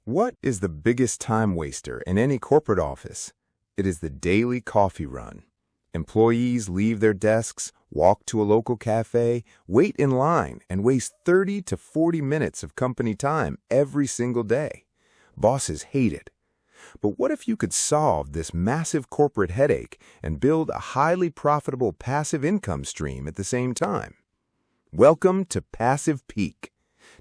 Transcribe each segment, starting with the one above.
What is the biggest time waster in any corporate office? It is the daily coffee run. Employees leave their desks, walk to a local cafe, wait in line, and waste 30 to 40 minutes of company time every single day. Bosses hate it. But what if you could solve this massive corporate headache and build a highly profitable passive income stream at the same time? Welcome to Passive Peak.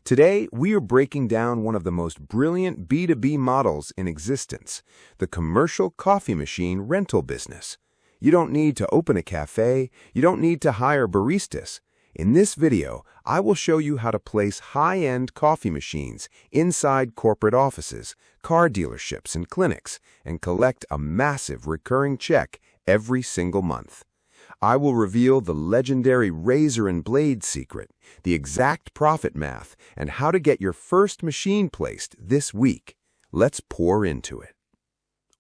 Today, we are breaking down one of the most brilliant B2B models in existence, the commercial coffee machine rental business. You don't need to open a cafe, you don't need to hire baristas. In this video, I will show you how to place high-end coffee machines inside corporate offices, car dealerships, and clinics, and collect a massive recurring check every single month. I will reveal the legendary razor and blade secret, the exact profit math, and how to get your first machine placed this week. Let's pour into it.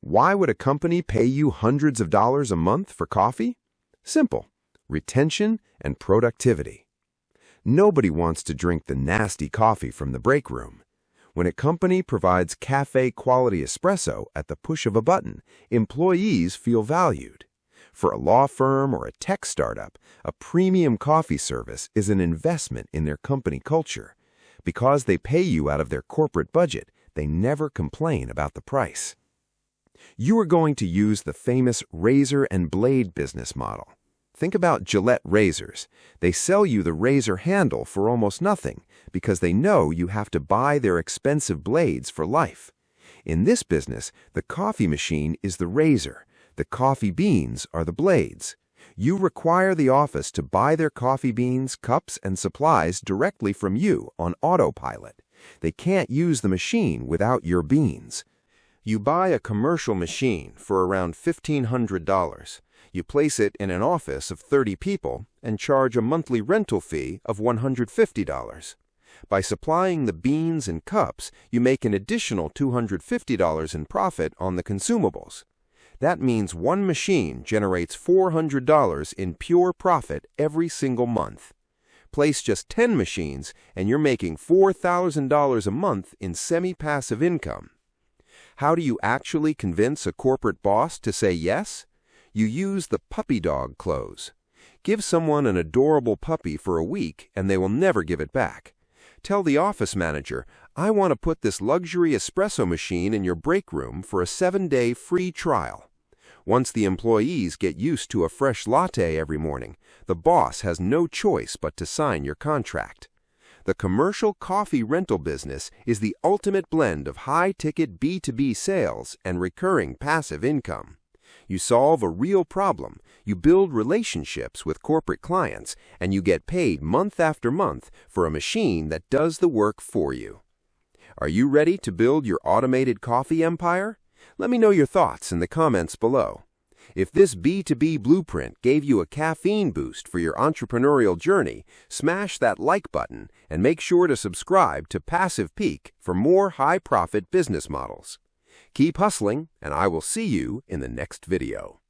Why would a company pay you hundreds of dollars a month for coffee? Simple: retention and productivity. Nobody wants to drink the nasty coffee from the break room. When a company provides cafe-quality espresso at the push of a button, employees feel valued. For a law firm or a tech startup, a premium coffee service is an investment in their company culture. Because they pay you out of their corporate budget, they never complain about the price. You are going to use the famous razor and blade business model. Think about Gillette razors. They sell you the razor handle for almost nothing because they know you have to buy their expensive blades for life. In this business, the coffee machine is the razor. The coffee beans are the blades. You require the office to buy their coffee beans, cups, and supplies directly from you on autopilot. They can't use the machine without your beans. You buy a commercial machine for around $1,500. You place it in an office of 30 people and charge a monthly rental fee of $150. By supplying the beans and cups, you make an additional $250 in profit on the consumables. That means one machine generates $400 in pure profit every single month. Place just 10 machines and you're making $4,000 a month in semi-passive income. How do you actually convince a corporate boss to say yes? You use the puppy dog close. Give someone an adorable puppy for a week and they will never give it back. Tell the office manager, I want to put this luxury espresso machine in your break room for a 7-day free trial. Once the employees get used to a fresh latte every morning, the boss has no choice but to sign your contract. The commercial coffee rental business is the ultimate blend of high-ticket B2B sales and recurring passive income. You solve a real problem, you build relationships with corporate clients, and you get paid month after month for a machine that does the work for you. Are you ready to build your automated coffee empire? Let me know your thoughts in the comments below. If this B2B blueprint gave you a caffeine boost for your entrepreneurial journey, smash that like button and make sure to subscribe to Passive Peak for more high-profit business models. Keep hustling, and I will see you in the next video.